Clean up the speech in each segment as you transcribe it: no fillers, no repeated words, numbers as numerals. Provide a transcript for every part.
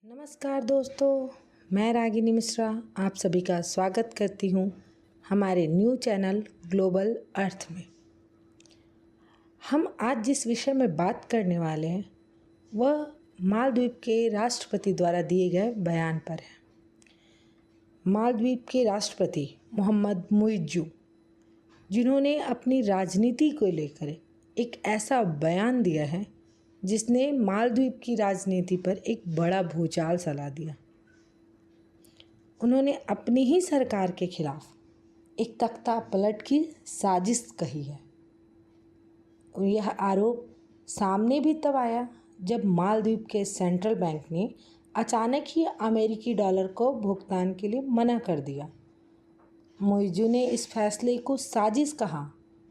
नमस्कार दोस्तों, मैं रागिनी मिश्रा आप सभी का स्वागत करती हूँ हमारे न्यू चैनल ग्लोबल अर्थ में। हम आज जिस विषय में बात करने वाले हैं वह मालदीव के राष्ट्रपति द्वारा दिए गए बयान पर है। मालदीव के राष्ट्रपति मोहम्मद मुइज़्ज़ू, जिन्होंने अपनी राजनीति को लेकर एक ऐसा बयान दिया है जिसने मालदीव की राजनीति पर एक बड़ा भूचाल चला दिया। उन्होंने अपनी ही सरकार के खिलाफ एक तख्ता पलट की साजिश कही है। यह आरोप सामने भी तब आया जब मालदीव के सेंट्रल बैंक ने अचानक ही अमेरिकी डॉलर को भुगतान के लिए मना कर दिया। मुइज़्ज़ू ने इस फैसले को साजिश कहा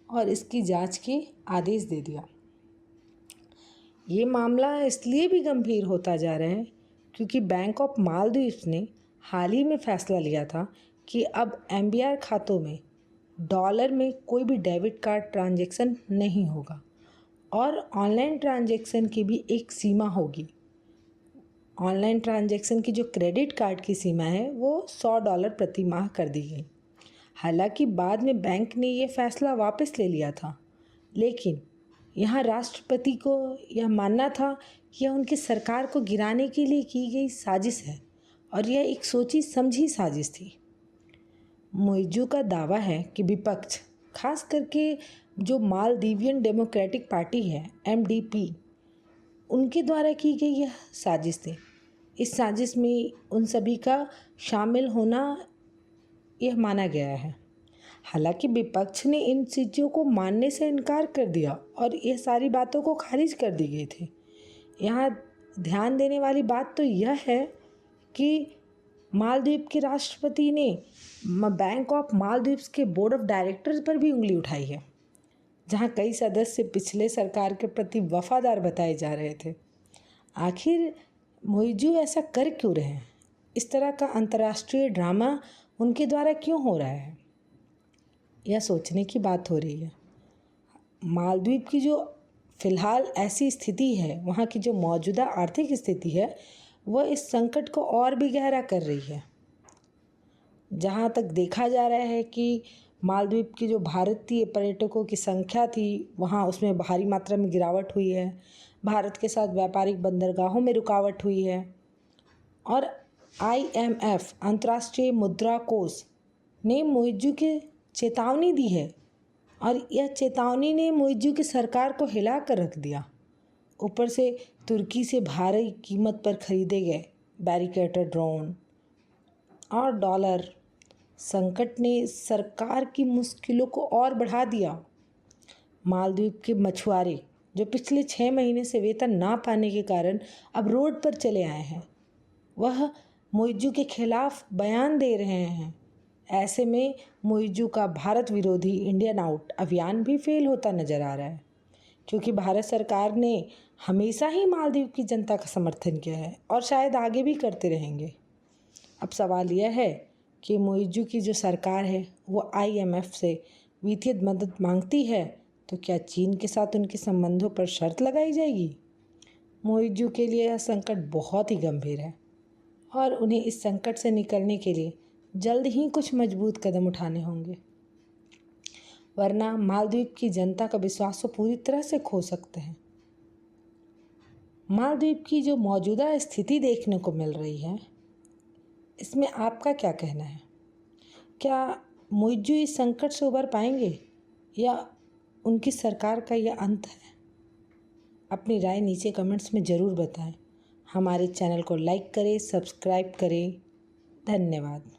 और इसकी जांच के आदेश दे दिया। ये मामला इसलिए भी गंभीर होता जा रहा है क्योंकि बैंक ऑफ मालदीव ने हाल ही में फैसला लिया था कि अब एमबीआर खातों में डॉलर में कोई भी डेबिट कार्ड ट्रांजैक्शन नहीं होगा और ऑनलाइन ट्रांजैक्शन की भी एक सीमा होगी। ऑनलाइन ट्रांजैक्शन की जो क्रेडिट कार्ड की सीमा है वो $100 प्रति माह कर दी गई। हालांकि बाद में बैंक ने ये फैसला वापस ले लिया था, लेकिन यहाँ राष्ट्रपति को यह मानना था कि यह उनकी सरकार को गिराने के लिए की गई साजिश है और यह एक सोची समझी साजिश थी। मुइज़्ज़ू का दावा है कि विपक्ष, खास करके जो मालदीवियन डेमोक्रेटिक पार्टी है MDP, उनके द्वारा की गई यह साजिश थी। इस साजिश में उन सभी का शामिल होना यह माना गया है। हालांकि विपक्ष ने इन चीज़ों को मानने से इनकार कर दिया और यह सारी बातों को खारिज कर दी गई थी। यहाँ ध्यान देने वाली बात तो यह है कि मालदीव के राष्ट्रपति ने बैंक ऑफ मालदीव के बोर्ड ऑफ डायरेक्टर्स पर भी उंगली उठाई है, जहाँ कई सदस्य पिछले सरकार के प्रति वफादार बताए जा रहे थे। आखिर मुइज़्ज़ू ऐसा कर क्यों रहे हैं? इस तरह का अंतर्राष्ट्रीय ड्रामा उनके द्वारा क्यों हो रहा है? यह सोचने की बात हो रही है। मालदीव की जो फ़िलहाल ऐसी स्थिति है, वहाँ की जो मौजूदा आर्थिक स्थिति है, वह इस संकट को और भी गहरा कर रही है। जहाँ तक देखा जा रहा है कि मालदीव की जो भारतीय पर्यटकों की संख्या थी, वहाँ उसमें भारी मात्रा में गिरावट हुई है। भारत के साथ व्यापारिक बंदरगाहों में रुकावट हुई है और IMF, अंतर्राष्ट्रीय मुद्रा कोष, ने मुइज़्ज़ू के चेतावनी दी है और यह चेतावनी ने मुइज़्ज़ू की सरकार को हिला कर रख दिया। ऊपर से तुर्की से भारी कीमत पर खरीदे गए बैरिकेटर ड्रोन और डॉलर संकट ने सरकार की मुश्किलों को और बढ़ा दिया। मालदीव के मछुआरे जो पिछले 6 महीने से वेतन ना पाने के कारण अब रोड पर चले आए हैं, वह मुइज़्ज़ू के खिलाफ बयान दे रहे हैं। ऐसे में मुइज़्ज़ू का भारत विरोधी इंडियन आउट अभियान भी फेल होता नजर आ रहा है, क्योंकि भारत सरकार ने हमेशा ही मालदीव की जनता का समर्थन किया है और शायद आगे भी करते रहेंगे। अब सवाल यह है कि मुइज़्ज़ू की जो सरकार है वो IMF से वित्तीय मदद मांगती है, तो क्या चीन के साथ उनके संबंधों पर शर्त लगाई जाएगी? मुइज़्ज़ू के लिए यह संकट बहुत ही गंभीर है और उन्हें इस संकट से निकलने के लिए जल्द ही कुछ मजबूत कदम उठाने होंगे, वरना मालदीव की जनता का विश्वास तो पूरी तरह से खो सकते हैं। मालदीव की जो मौजूदा स्थिति देखने को मिल रही है, इसमें आपका क्या कहना है? क्या मुइज़्ज़ू इस संकट से उबर पाएंगे या उनकी सरकार का यह अंत है? अपनी राय नीचे कमेंट्स में ज़रूर बताएं। हमारे चैनल को लाइक करें, सब्सक्राइब करें। धन्यवाद।